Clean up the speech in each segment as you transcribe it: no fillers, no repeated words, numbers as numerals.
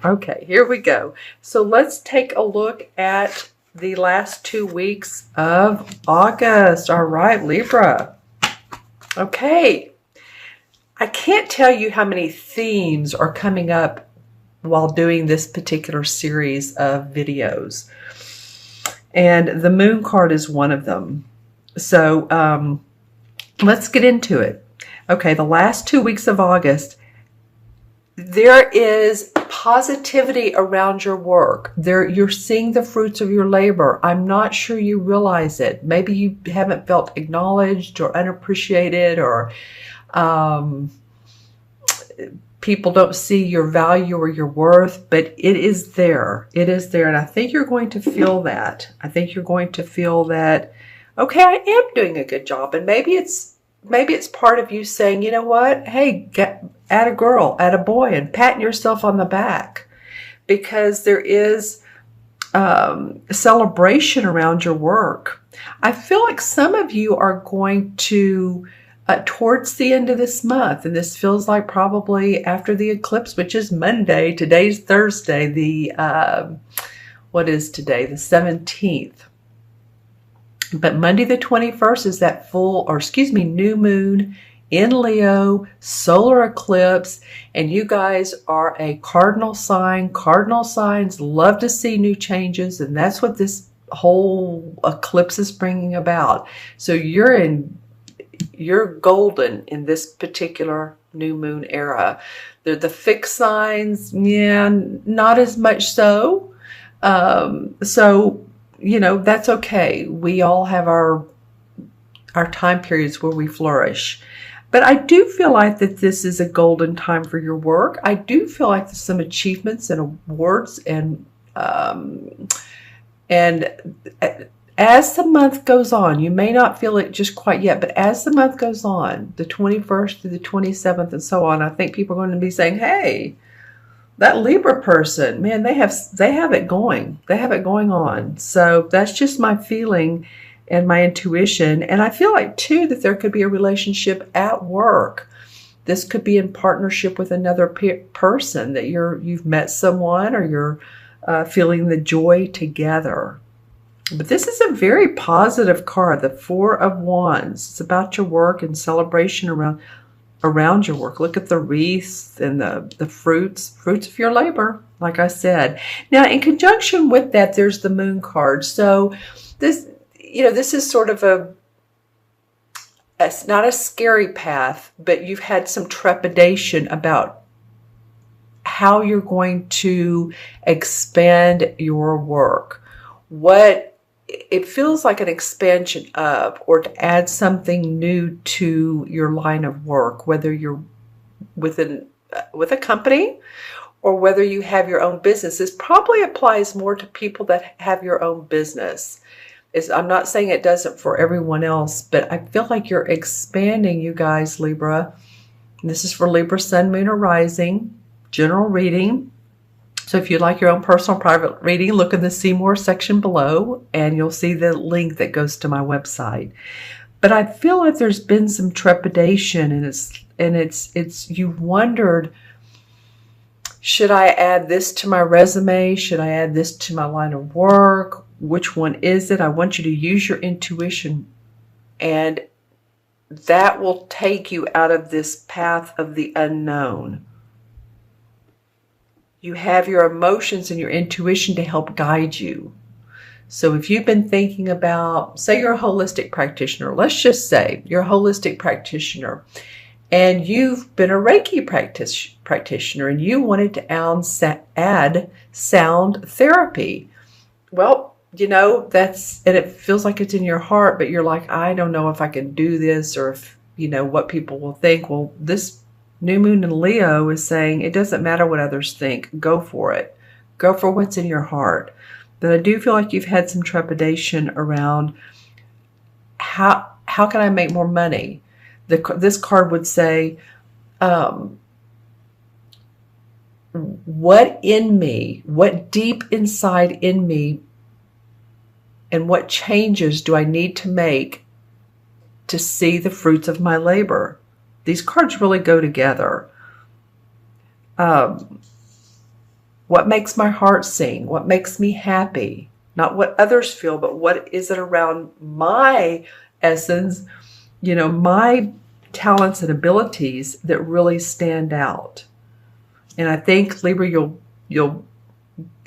Okay, here we go. So let's take a look at the last 2 weeks of August. All right, Libra. Okay. I can't tell you how many themes are coming up while doing this particular series of videos. And the moon card is one of them. So let's get into it. Okay, the last 2 weeks of August, there is positivity around your work. You're seeing the fruits of your labor. I'm not sure you realize it. Maybe you haven't felt acknowledged or unappreciated, or people don't see your value or your worth, but it is there. It is there. And I think you're going to feel that. I think you're going to feel that, okay, I am doing a good job. And maybe it's part of you saying, you know what? Hey, at a girl, at a boy, and patting yourself on the back, because there is celebration around your work. I feel like some of you are going to, towards the end of this month, and this feels like probably after the eclipse, which is Monday. Today's Thursday. What is today? The 17th. But Monday the 21st is that new moon in Leo, solar eclipse, and you guys are a cardinal sign. Cardinal signs love to see new changes, and that's what this whole eclipse is bringing about. So you're golden in this particular new moon era. They're the fixed signs, yeah, not as much so. So, that's okay. We all have our time periods where we flourish. But I do feel like that this is a golden time for your work. I do feel like there's some achievements and awards, and as the month goes on, you may not feel it just quite yet, but as the month goes on, the 21st through the 27th and so on, I think people are going to be saying, hey, that Libra person, man, they have it going. They have it going on. So that's just my feeling and my intuition. And I feel like, too, that there could be a relationship at work. This could be in partnership with another person, that you've met someone, or you're feeling the joy together. But this is a very positive card, the Four of Wands. It's about your work and celebration around your work. Look at the wreaths and the fruits of your labor, like I said. Now, in conjunction with that, there's the moon card. So this is sort of it's not a scary path, but you've had some trepidation about how you're going to expand your work. It feels like an expansion of, or to add something new to your line of work, whether you're with a company or whether you have your own business. This probably applies more to people that have your own business. I'm not saying it doesn't for everyone else, but I feel like you're expanding, you guys, Libra. And this is for Libra, Sun, Moon, or Rising, general reading. So if you'd like your own personal private reading, look in the See More section below, and you'll see the link that goes to my website. But I feel like there's been some trepidation, and it's you've wondered, should I add this to my resume? Should I add this to my line of work? Which one is it? I want you to use your intuition, and that will take you out of this path of the unknown. You have your emotions and your intuition to help guide you. So if you've been thinking about, say you're a holistic practitioner, let's just say you're a holistic practitioner, and you've been a Reiki practitioner, and you wanted to add sound therapy. Well, and it feels like it's in your heart, but you're like, I don't know if I can do this, or if, what people will think. Well, this new moon in Leo is saying it doesn't matter what others think. Go for it. Go for what's in your heart. But I do feel like you've had some trepidation around how can I make more money? This card would say, what deep inside in me, and what changes do I need to make to see the fruits of my labor? These cards really go together. What makes my heart sing? What makes me happy? Not what others feel, but what is it around my essence, my talents and abilities that really stand out. And I think, Libra,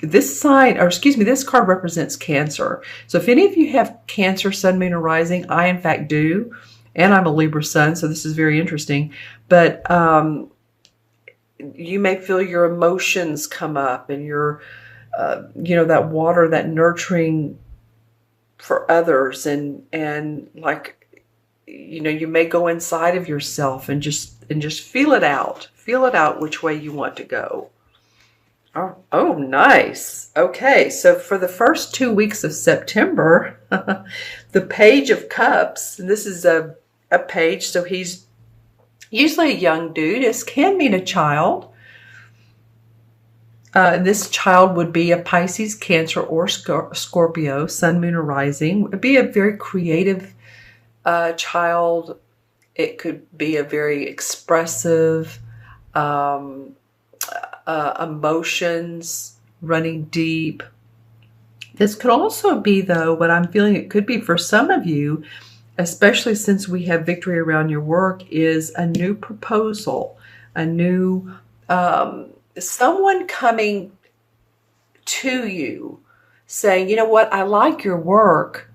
this card represents Cancer. So if any of you have Cancer, Sun, Moon, or Rising, I in fact do. And I'm a Libra Sun, so this is very interesting. But you may feel your emotions come up and your, that water, that nurturing for others. And like, you may go inside of yourself and just feel it out. Feel it out which way you want to go. Oh, nice. Okay, so for the first 2 weeks of September, the Page of Cups, and this is a page, so he's usually a young dude. This can mean a child. This child would be a Pisces, Cancer, or Scorpio, Sun, Moon, or Rising. It would be a very creative child. It could be a very expressive, emotions running deep. This could also be, though, what I'm feeling it could be for some of you, especially since we have victory around your work, is a new proposal, a new someone coming to you saying, you know what, I like your work.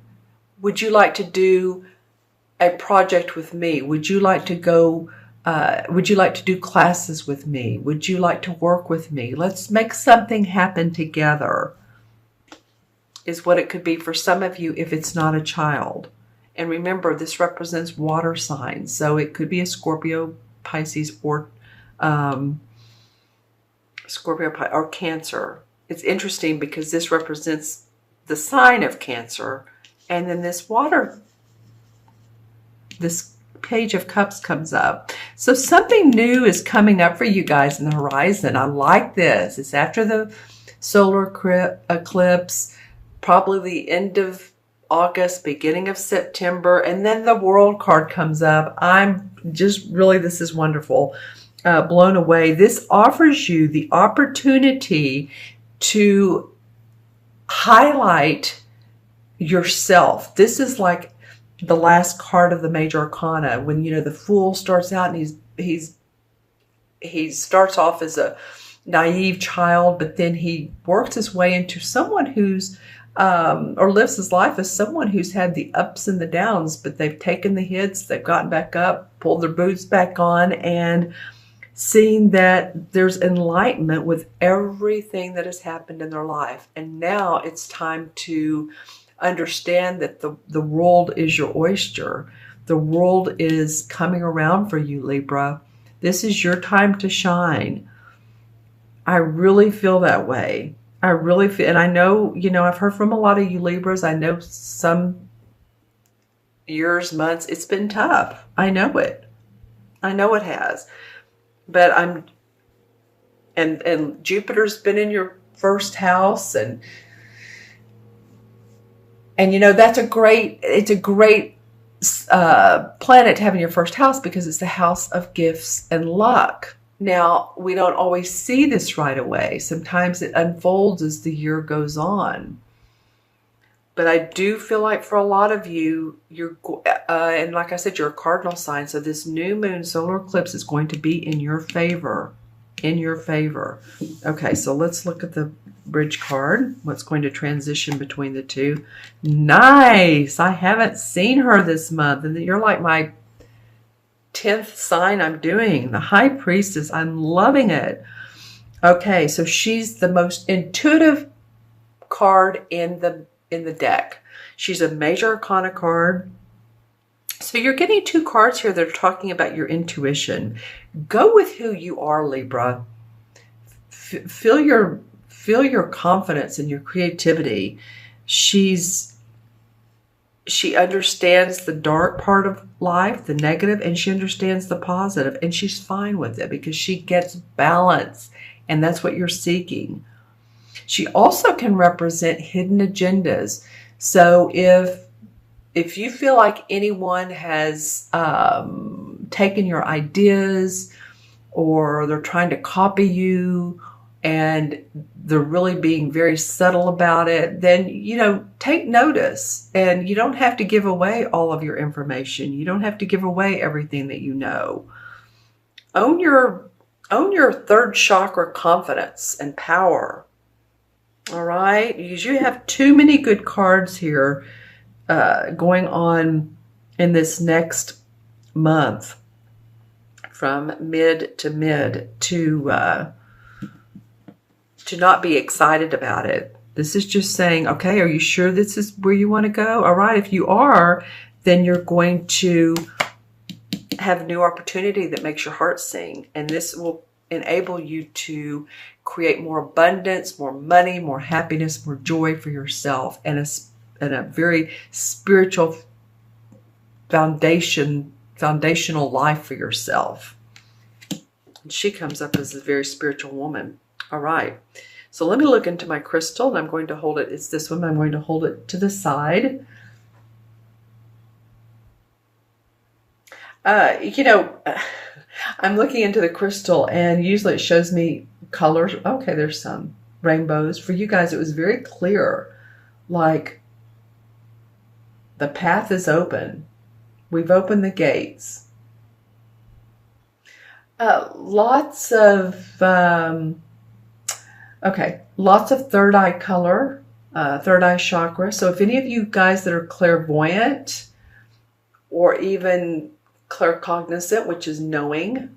Would you like to do a project with me? Would you like to go, would you like to do classes with me? Would you like to work with me? Let's make something happen together, is what it could be for some of you if it's not a child. And remember, this represents water signs. So it could be a Scorpio, Pisces, or or Cancer. It's interesting because this represents the sign of Cancer. And then this Page of Cups comes up. So something new is coming up for you guys in the horizon. I like this. It's after the solar eclipse, probably the end of August, beginning of September, and then the World card comes up. I'm just really, this is wonderful. Blown away. This offers you the opportunity to highlight yourself. This is like the last card of the major arcana, when the Fool starts out and he starts off as a naive child, but then he works his way into someone who's or lives his life as someone who's had the ups and the downs, but they've taken the hits, they've gotten back up, pulled their boots back on, and seen that there's enlightenment with everything that has happened in their life. And now it's time to understand that the world is your oyster. The world is coming around for you, Libra. This is your time to shine. I really feel that way. I really feel, and I know, I've heard from a lot of you Libras. I know some years, months, it's been tough. I know it. I know it has. But and Jupiter's been in your first house, and it's a great planet to have in your first house because it's the house of gifts and luck. Now, we don't always see this right away. Sometimes it unfolds as the year goes on. But I do feel like for a lot of you, and like I said, you're a cardinal sign. So this new moon solar eclipse is going to be in your favor. In your favor. Okay, so let's look at the bridge card. What's going to transition between the two? Nice. I haven't seen her this month. And you're like my 10th sign I'm doing. The High Priestess. I'm loving it. Okay, so she's the most intuitive card in the deck. She's a major arcana card. So you're getting two cards here that are talking about your intuition. Go with who you are, Libra. Feel your confidence and your creativity. She understands the dark part of life, the negative, and she understands the positive, and she's fine with it because she gets balance, and that's what you're seeking. She also can represent hidden agendas. So if you feel like anyone has taken your ideas, or they're trying to copy you, and they're really being very subtle about it, then, you know, take notice. And you don't have to give away all of your information. You don't have to give away everything that you know. Own your third chakra confidence and power. All right? Because you have too many good cards here going on in this next month, from mid to not be excited about it. This is just saying, okay, are you sure this is where you want to go? All right, if you are, then you're going to have new opportunity that makes your heart sing. And this will enable you to create more abundance, more money, more happiness, more joy for yourself, and a very spiritual foundational life for yourself. And she comes up as a very spiritual woman. All right, so let me look into my crystal, and I'm going to hold it. It's this one. I'm going to hold it to the side. You know, I'm looking into the crystal, and usually it shows me colors. Okay, there's some rainbows. For you guys, it was very clear. Like, the path is open. We've opened the gates. Lots of third eye color, third eye chakra. So if any of you guys that are clairvoyant or even claircognizant, which is knowing,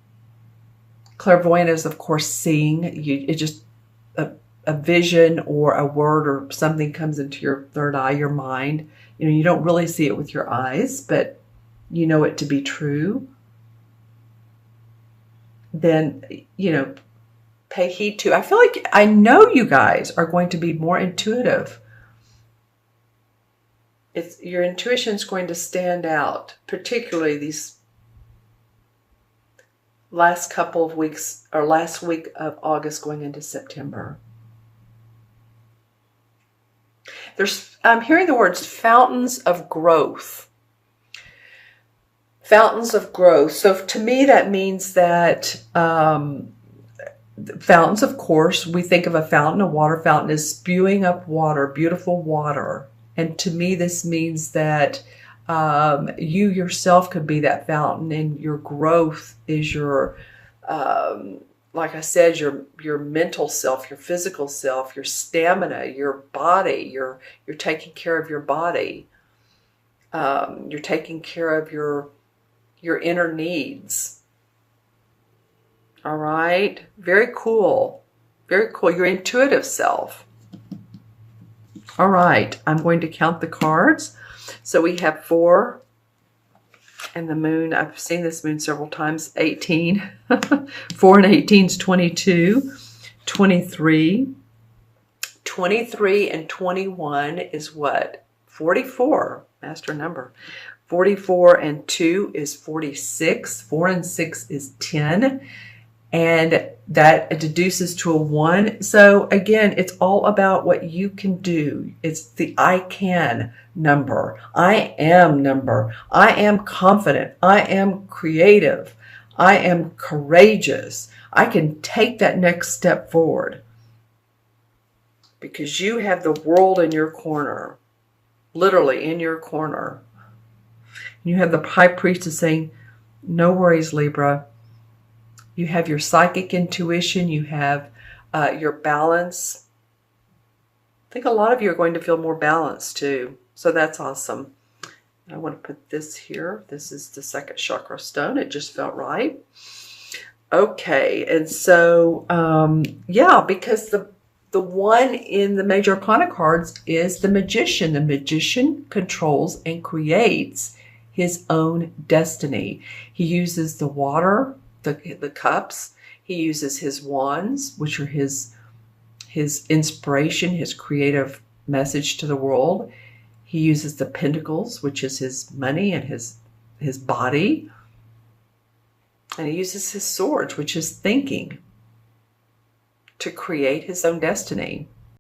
clairvoyant is of course seeing. It just a vision or a word or something comes into your third eye, your mind. You know, you don't really see it with your eyes, but you know it to be true. Then, you know, pay heed to. I feel like I know you guys are going to be more intuitive. Your intuition is going to stand out, particularly these last couple of weeks, or last week of August going into September. I'm hearing the words fountains of growth. Fountains of growth. So to me, that means that fountains, of course, we think of a fountain, a water fountain, as spewing up water, beautiful water. And to me, this means that you yourself could be that fountain, and your growth is your, like I said, your mental self, your physical self, your stamina, your body. You're taking care of your body. You're taking care of your inner needs. All right. Very cool. Very cool. Your intuitive self. All right. I'm going to count the cards. So we have 4 and the moon. I've seen this moon several times. 18. 4 and 18 is 22. 23. 23 and 21 is what? 44. Master number. 44 and 2 is 46. 4 and 6 is 10. And that deduces to a 1. So again, it's all about what you can do. It's the I can number. I am number. I am confident. I am creative. I am courageous. I can take that next step forward. Because you have the world in your corner. Literally in your corner. You have the high priestess saying, no worries, Libra. You have your psychic intuition. You have your balance. I think a lot of you are going to feel more balanced too. So that's awesome. I want to put this here. This is the second chakra stone. It just felt right. Okay. And so, yeah, because the one in the major arcana cards is the magician. The magician controls and creates his own destiny. He uses the water, the cups. He uses his wands, which are his inspiration, his creative message to the world. He uses the pentacles, which is his money and his body. And he uses his swords, which is thinking, to create his own destiny.